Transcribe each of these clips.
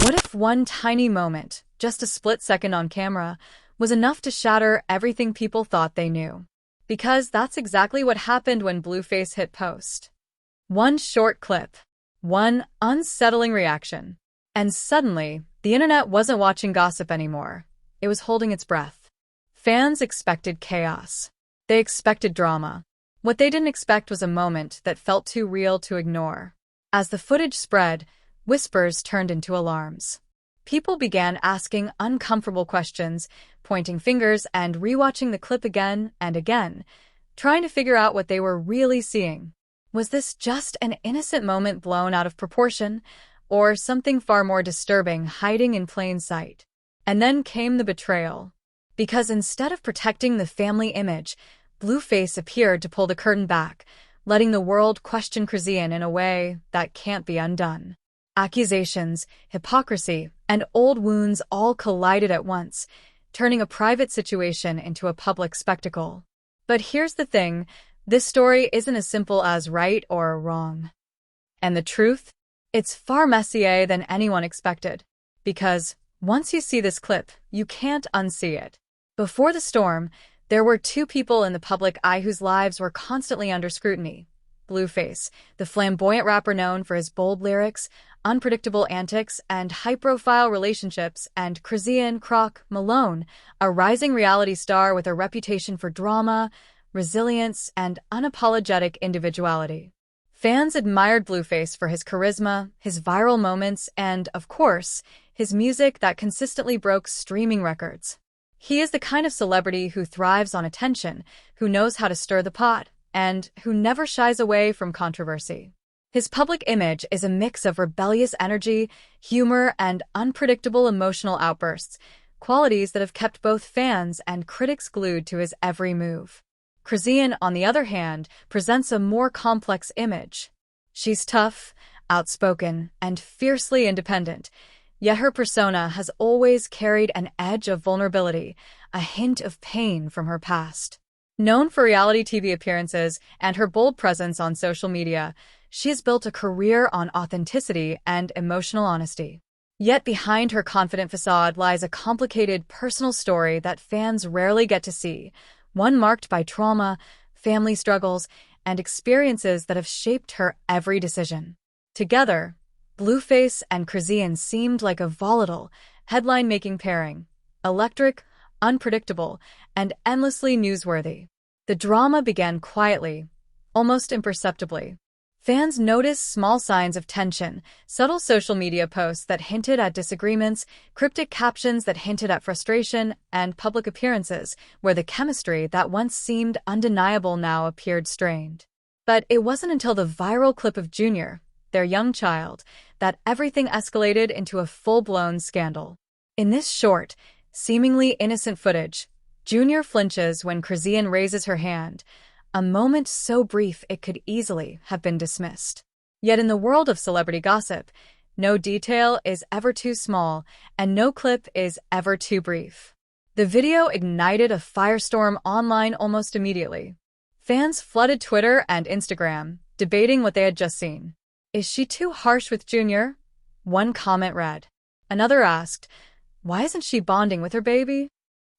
What if one tiny moment, just a split second on camera, was enough to shatter everything people thought they knew? Because that's exactly what happened when Blueface hit post. One short clip, one unsettling reaction, and suddenly, the internet wasn't watching gossip anymore. It was holding its breath. Fans expected chaos. They expected drama. What they didn't expect was a moment that felt too real to ignore. As the footage spread, whispers turned into alarms. People began asking uncomfortable questions, pointing fingers and rewatching the clip again and again, trying to figure out what they were really seeing. Was this just an innocent moment blown out of proportion, or something far more disturbing hiding in plain sight? And then came the betrayal. Because instead of protecting the family image, Blueface appeared to pull the curtain back, letting the world question Chrisean in a way that can't be undone. Accusations, hypocrisy, and old wounds all collided at once, turning a private situation into a public spectacle. But here's the thing, this story isn't as simple as right or wrong. And the truth? It's far messier than anyone expected. Because once you see this clip, you can't unsee it. Before the storm, there were two people in the public eye whose lives were constantly under scrutiny. Blueface, the flamboyant rapper known for his bold lyrics, unpredictable antics, and high-profile relationships, and Chrisean Croc Malone, a rising reality star with a reputation for drama, resilience, and unapologetic individuality. Fans admired Blueface for his charisma, his viral moments, and, of course, his music that consistently broke streaming records. He is the kind of celebrity who thrives on attention, who knows how to stir the pot, and who never shies away from controversy. His public image is a mix of rebellious energy, humor, and unpredictable emotional outbursts, qualities that have kept both fans and critics glued to his every move. Chrisean, on the other hand, presents a more complex image. She's tough, outspoken, and fiercely independent, yet her persona has always carried an edge of vulnerability, a hint of pain from her past. Known for reality TV appearances and her bold presence on social media, she has built a career on authenticity and emotional honesty. Yet behind her confident facade lies a complicated personal story that fans rarely get to see, one marked by trauma, family struggles, and experiences that have shaped her every decision. Together, Blueface and Chrisean seemed like a volatile, headline-making pairing, electric, unpredictable, and endlessly newsworthy. The drama began quietly, almost imperceptibly. Fans noticed small signs of tension, subtle social media posts that hinted at disagreements, cryptic captions that hinted at frustration, and public appearances where the chemistry that once seemed undeniable now appeared strained. But it wasn't until the viral clip of Junior, their young child, that everything escalated into a full-blown scandal. In this short, seemingly innocent footage, Junior flinches when Chrisean raises her hand, a moment so brief it could easily have been dismissed. Yet in the world of celebrity gossip, no detail is ever too small, and no clip is ever too brief. The video ignited a firestorm online almost immediately. Fans flooded Twitter and Instagram, debating what they had just seen. Is she too harsh with Junior? One comment read. Another asked, why isn't she bonding with her baby?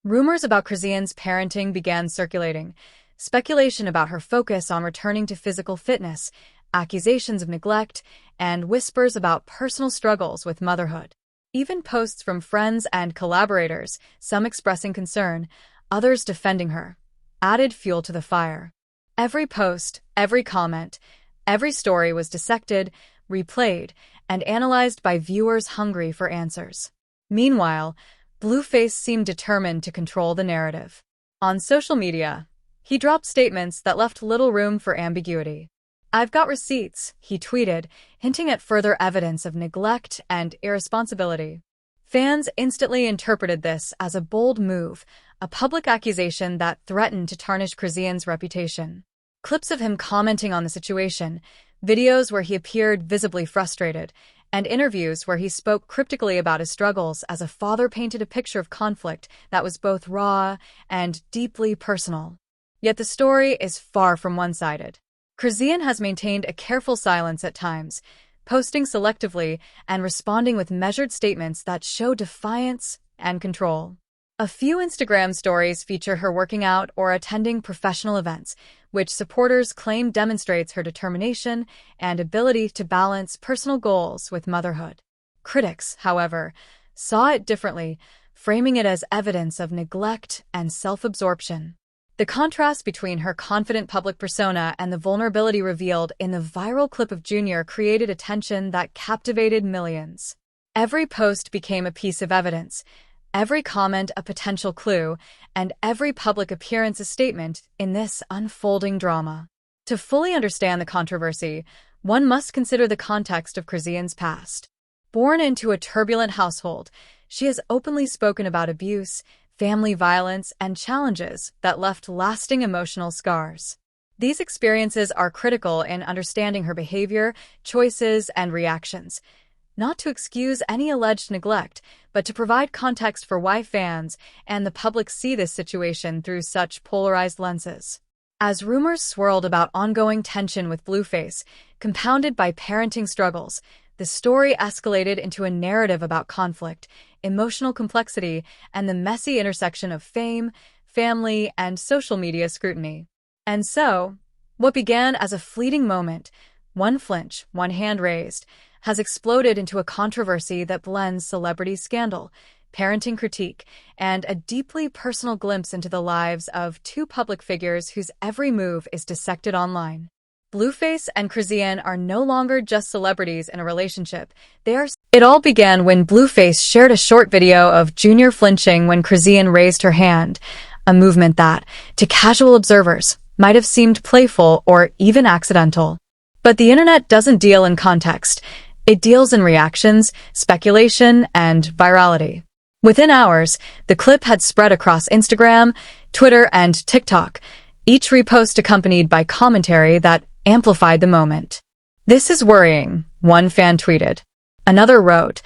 Rumors about Chrisean's parenting began circulating. Speculation about her focus on returning to physical fitness, accusations of neglect, and whispers about personal struggles with motherhood. Even posts from friends and collaborators, some expressing concern, others defending her, added fuel to the fire. Every post, every comment, every story was dissected, replayed, and analyzed by viewers hungry for answers. Meanwhile, Blueface seemed determined to control the narrative. On social media, he dropped statements that left little room for ambiguity. I've got receipts, he tweeted, hinting at further evidence of neglect and irresponsibility. Fans instantly interpreted this as a bold move, a public accusation that threatened to tarnish Chrisean's reputation. Clips of him commenting on the situation, videos where he appeared visibly frustrated, and interviews where he spoke cryptically about his struggles as a father painted a picture of conflict that was both raw and deeply personal. Yet the story is far from one-sided. Chrisean has maintained a careful silence at times, posting selectively and responding with measured statements that show defiance and control. A few Instagram stories feature her working out or attending professional events, which supporters claim demonstrates her determination and ability to balance personal goals with motherhood. Critics, however, saw it differently, framing it as evidence of neglect and self-absorption. The contrast between her confident public persona and the vulnerability revealed in the viral clip of Junior created a tension that captivated millions. Every post became a piece of evidence, every comment a potential clue, and every public appearance a statement in this unfolding drama. To fully understand the controversy, one must consider the context of Chrisean's past. Born into a turbulent household, she has openly spoken about abuse, family violence, and challenges that left lasting emotional scars. These experiences are critical in understanding her behavior, choices, and reactions, not to excuse any alleged neglect, but to provide context for why fans and the public see this situation through such polarized lenses. As rumors swirled about ongoing tension with Blueface, compounded by parenting struggles, the story escalated into a narrative about conflict, emotional complexity, and the messy intersection of fame, family, and social media scrutiny. And so, what began as a fleeting moment, one flinch, one hand raised, has exploded into a controversy that blends celebrity scandal, parenting critique, and a deeply personal glimpse into the lives of two public figures whose every move is dissected online. Blueface and Chrisean are no longer just celebrities in a relationship. It all began when Blueface shared a short video of Junior flinching when Chrisean raised her hand, a movement that, to casual observers, might have seemed playful or even accidental. But the internet doesn't deal in context. It deals in reactions, speculation, and virality. Within hours, the clip had spread across Instagram, Twitter, and TikTok, each repost accompanied by commentary that amplified the moment. "This is worrying," one fan tweeted. Another wrote,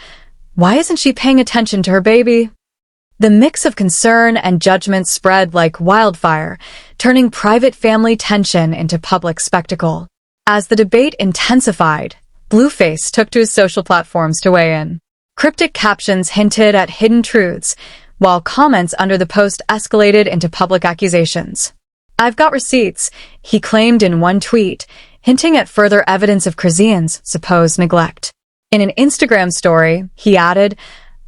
"Why isn't she paying attention to her baby?" The mix of concern and judgment spread like wildfire, turning private family tension into public spectacle. As the debate intensified, Blueface took to his social platforms to weigh in. Cryptic captions hinted at hidden truths, while comments under the post escalated into public accusations. "I've got receipts," he claimed in one tweet, hinting at further evidence of Chrisean's supposed neglect. In an Instagram story, he added,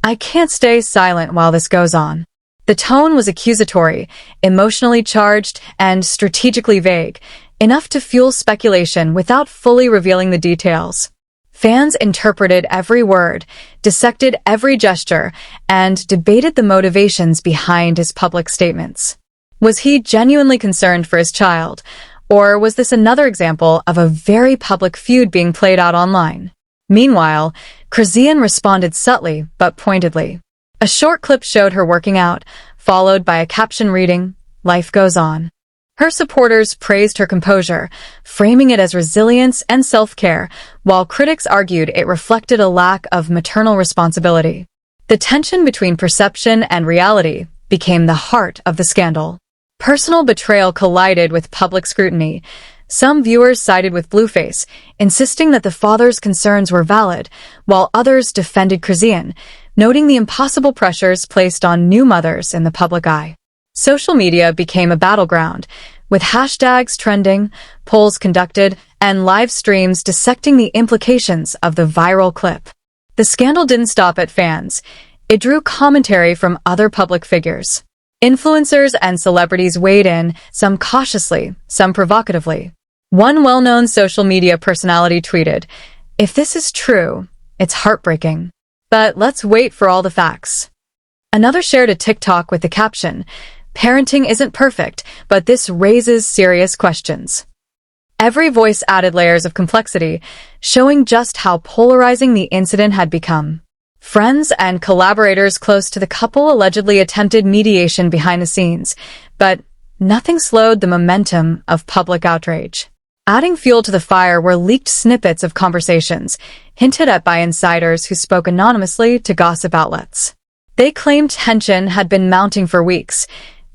"I can't stay silent while this goes on." The tone was accusatory, emotionally charged, and strategically vague, enough to fuel speculation without fully revealing the details. Fans interpreted every word, dissected every gesture, and debated the motivations behind his public statements. Was he genuinely concerned for his child, or was this another example of a very public feud being played out online? Meanwhile, Chrisean responded subtly but pointedly. A short clip showed her working out, followed by a caption reading, "Life goes on." Her supporters praised her composure, framing it as resilience and self-care, while critics argued it reflected a lack of maternal responsibility. The tension between perception and reality became the heart of the scandal. Personal betrayal collided with public scrutiny. Some viewers sided with Blueface, insisting that the father's concerns were valid, while others defended Chrisean, noting the impossible pressures placed on new mothers in the public eye. Social media became a battleground, with hashtags trending, polls conducted, and live streams dissecting the implications of the viral clip. The scandal didn't stop at fans. It drew commentary from other public figures. Influencers and celebrities weighed in, some cautiously, some provocatively. One well-known social media personality tweeted, "If this is true, it's heartbreaking. But let's wait for all the facts." Another shared a TikTok with the caption, "Parenting isn't perfect, but this raises serious questions." Every voice added layers of complexity, showing just how polarizing the incident had become. Friends and collaborators close to the couple allegedly attempted mediation behind the scenes, but nothing slowed the momentum of public outrage. Adding fuel to the fire were leaked snippets of conversations, hinted at by insiders who spoke anonymously to gossip outlets. They claimed tension had been mounting for weeks.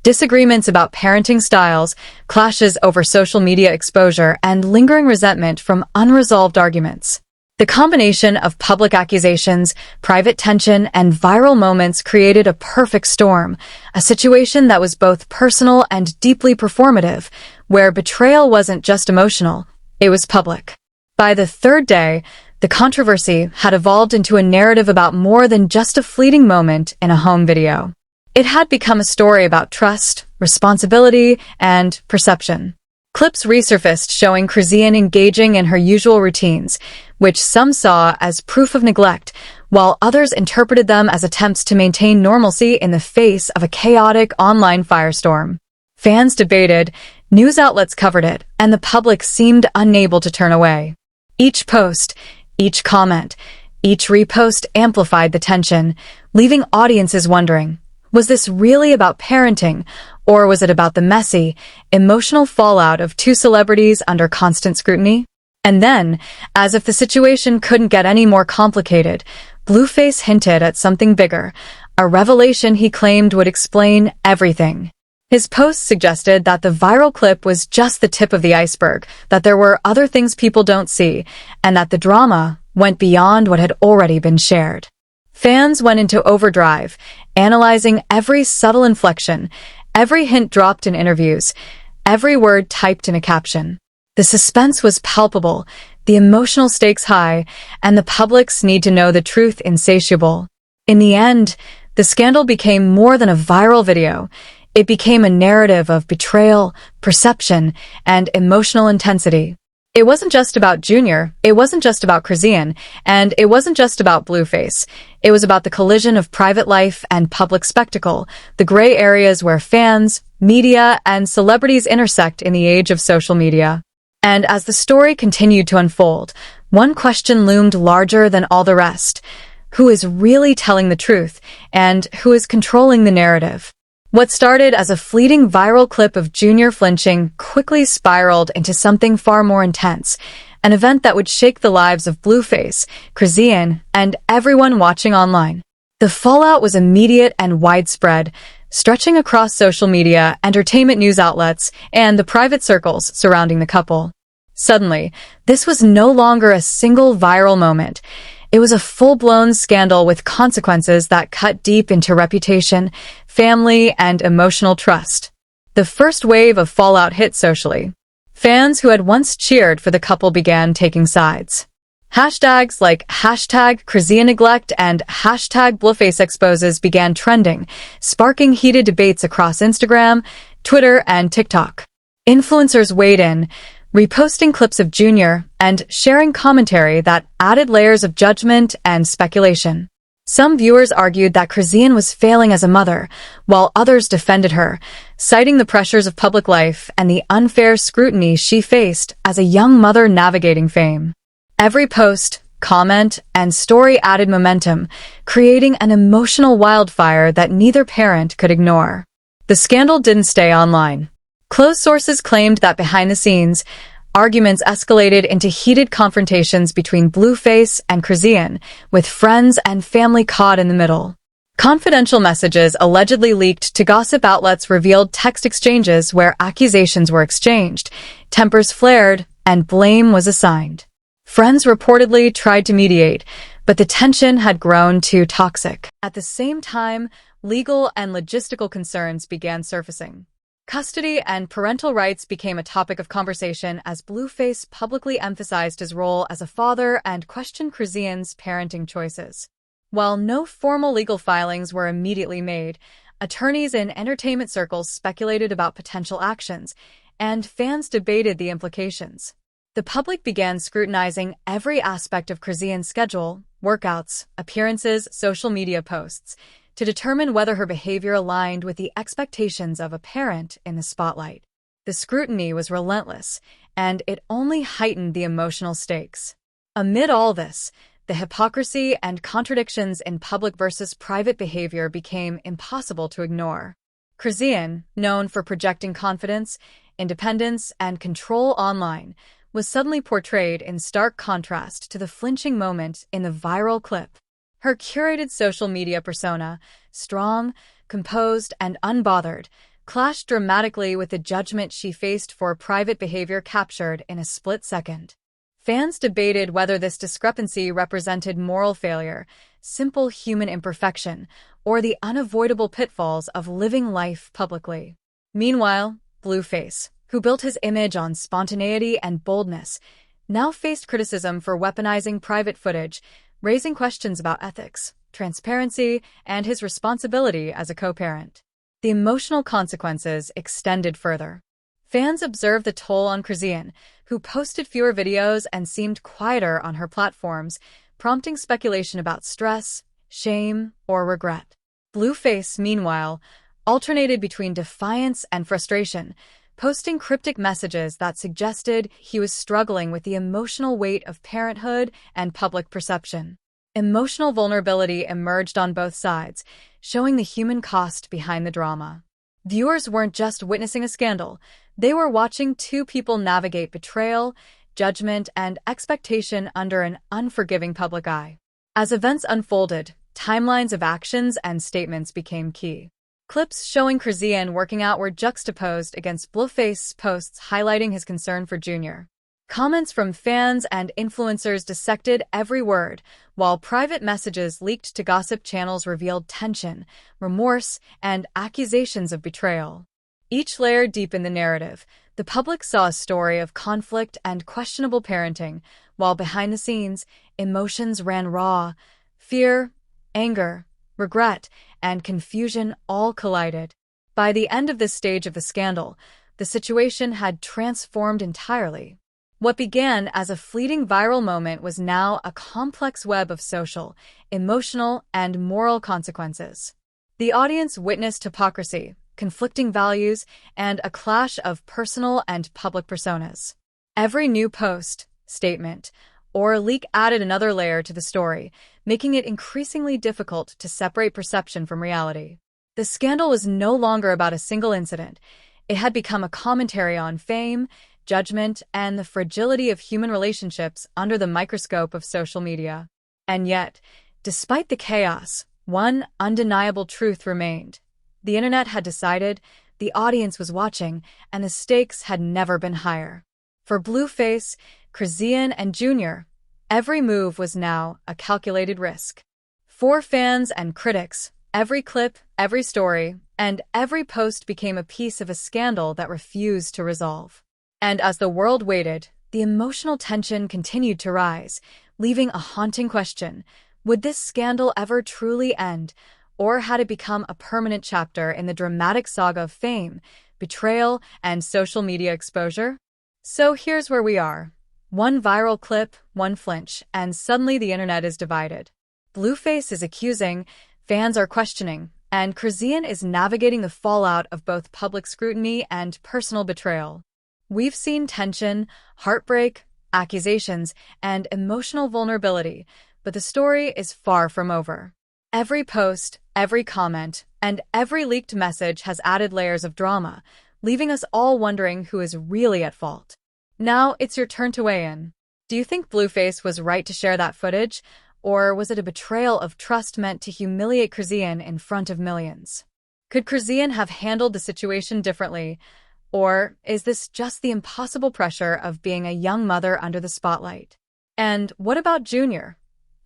Disagreements about parenting styles, clashes over social media exposure, and lingering resentment from unresolved arguments. The combination of public accusations, private tension, and viral moments created a perfect storm, a situation that was both personal and deeply performative, where betrayal wasn't just emotional, it was public. By the third day, the controversy had evolved into a narrative about more than just a fleeting moment in a home video. It had become a story about trust, responsibility, and perception. Clips resurfaced showing Chrisean engaging in her usual routines, which some saw as proof of neglect, while others interpreted them as attempts to maintain normalcy in the face of a chaotic online firestorm. Fans debated, news outlets covered it, and the public seemed unable to turn away. Each post, each comment, each repost amplified the tension, leaving audiences wondering, was this really about parenting, or was it about the messy, emotional fallout of two celebrities under constant scrutiny? And then, as if the situation couldn't get any more complicated, Blueface hinted at something bigger, a revelation he claimed would explain everything. His post suggested that the viral clip was just the tip of the iceberg, that there were other things people don't see, and that the drama went beyond what had already been shared. Fans went into overdrive, analyzing every subtle inflection, every hint dropped in interviews, every word typed in a caption. The suspense was palpable, the emotional stakes high, and the public's need to know the truth insatiable. In the end, the scandal became more than a viral video. It became a narrative of betrayal, perception, and emotional intensity. It wasn't just about Junior, it wasn't just about Chrisean, and it wasn't just about Blueface. It was about the collision of private life and public spectacle, the gray areas where fans, media, and celebrities intersect in the age of social media. And as the story continued to unfold, one question loomed larger than all the rest. Who is really telling the truth, and who is controlling the narrative? What started as a fleeting viral clip of Junior flinching quickly spiraled into something far more intense, an event that would shake the lives of Blueface, Chrisean, and everyone watching online. The fallout was immediate and widespread, stretching across social media, entertainment news outlets, and the private circles surrounding the couple. Suddenly, this was no longer a single viral moment. It was a full-blown scandal with consequences that cut deep into reputation, family, and emotional trust. The first wave of fallout hit socially. Fans who had once cheered for the couple began taking sides. Hashtags like #ChriseanNeglect and #BluefaceExposes began trending, sparking heated debates across Instagram, Twitter, and TikTok. Influencers weighed in, reposting clips of Junior and sharing commentary that added layers of judgment and speculation. Some viewers argued that Chrisean was failing as a mother, while others defended her, citing the pressures of public life and the unfair scrutiny she faced as a young mother navigating fame. Every post, comment, and story added momentum, creating an emotional wildfire that neither parent could ignore. The scandal didn't stay online. Close sources claimed that behind the scenes, arguments escalated into heated confrontations between Blueface and Chrisean, with friends and family caught in the middle. Confidential messages allegedly leaked to gossip outlets revealed text exchanges where accusations were exchanged, tempers flared, and blame was assigned. Friends reportedly tried to mediate, but the tension had grown too toxic. At the same time, legal and logistical concerns began surfacing. Custody and parental rights became a topic of conversation as Blueface publicly emphasized his role as a father and questioned Chrisean's parenting choices. While no formal legal filings were immediately made, attorneys in entertainment circles speculated about potential actions, and fans debated the implications. The public began scrutinizing every aspect of Chrisean's schedule, workouts, appearances, social media posts, to determine whether her behavior aligned with the expectations of a parent in the spotlight. The scrutiny was relentless, and it only heightened the emotional stakes. Amid all this, the hypocrisy and contradictions in public versus private behavior became impossible to ignore. Chrisean, known for projecting confidence, independence, and control online, was suddenly portrayed in stark contrast to the flinching moment in the viral clip. Her curated social media persona, strong, composed, and unbothered, clashed dramatically with the judgment she faced for private behavior captured in a split second. Fans debated whether this discrepancy represented moral failure, simple human imperfection, or the unavoidable pitfalls of living life publicly. Meanwhile, Blueface, who built his image on spontaneity and boldness, now faced criticism for weaponizing private footage, raising questions about ethics, transparency, and his responsibility as a co-parent. The emotional consequences extended further. Fans observed the toll on Chrisean, who posted fewer videos and seemed quieter on her platforms, prompting speculation about stress, shame, or regret. Blueface, meanwhile, alternated between defiance and frustration, posting cryptic messages that suggested he was struggling with the emotional weight of parenthood and public perception. Emotional vulnerability emerged on both sides, showing the human cost behind the drama. Viewers weren't just witnessing a scandal, they were watching two people navigate betrayal, judgment, and expectation under an unforgiving public eye. As events unfolded, timelines of actions and statements became key. Clips showing Chrisean working out were juxtaposed against Blueface's posts highlighting his concern for Junior. Comments from fans and influencers dissected every word, while private messages leaked to gossip channels revealed tension, remorse, and accusations of betrayal. Each layer deepened the narrative. The public saw a story of conflict and questionable parenting, while behind the scenes, emotions ran raw. Fear, anger, regret, and confusion all collided. By the end of this stage of the scandal, the situation had transformed entirely. What began as a fleeting viral moment was now a complex web of social, emotional, and moral consequences. The audience witnessed hypocrisy, conflicting values, and a clash of personal and public personas. Every new post, statement, or leak added another layer to the story, making it increasingly difficult to separate perception from reality. The scandal was no longer about a single incident. It had become a commentary on fame, judgment, and the fragility of human relationships under the microscope of social media. And yet, despite the chaos, one undeniable truth remained. The internet had decided, the audience was watching, and the stakes had never been higher. For Blueface, Chrisean, and Junior, every move was now a calculated risk. For fans and critics, every clip, every story, and every post became a piece of a scandal that refused to resolve. And as the world waited, the emotional tension continued to rise, leaving a haunting question: would this scandal ever truly end, or had it become a permanent chapter in the dramatic saga of fame, betrayal, and social media exposure? So here's where we are. One viral clip, one flinch, and suddenly the internet is divided. Blueface is accusing, fans are questioning, and Chrisean is navigating the fallout of both public scrutiny and personal betrayal. We've seen tension, heartbreak, accusations, and emotional vulnerability, but the story is far from over. Every post, every comment, and every leaked message has added layers of drama, leaving us all wondering who is really at fault. Now it's your turn to weigh in. Do you think Blueface was right to share that footage, or was it a betrayal of trust meant to humiliate Chrisean in front of millions? Could Chrisean have handled the situation differently, or is this just the impossible pressure of being a young mother under the spotlight? And what about Junior?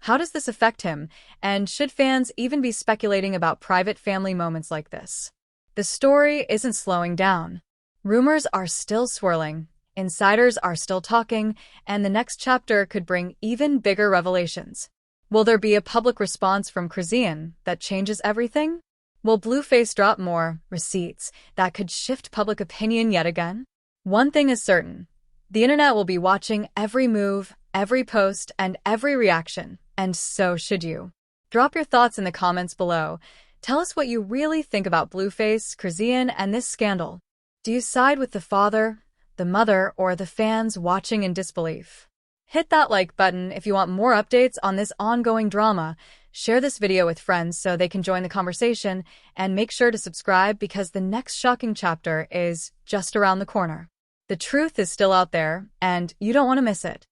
How does this affect him, and should fans even be speculating about private family moments like this? The story isn't slowing down. Rumors are still swirling, insiders are still talking, and the next chapter could bring even bigger revelations. Will there be a public response from Chrisean that changes everything? Will Blueface drop more receipts that could shift public opinion yet again? One thing is certain: the internet will be watching every move, every post, and every reaction, and so should you. Drop your thoughts in the comments below. Tell us what you really think about Blueface, Chrisean, and this scandal. Do you side with the father, the mother, or the fans watching in disbelief? Hit that like button if you want more updates on this ongoing drama. Share this video with friends so they can join the conversation, and make sure to subscribe because the next shocking chapter is just around the corner. The truth is still out there, and you don't want to miss it.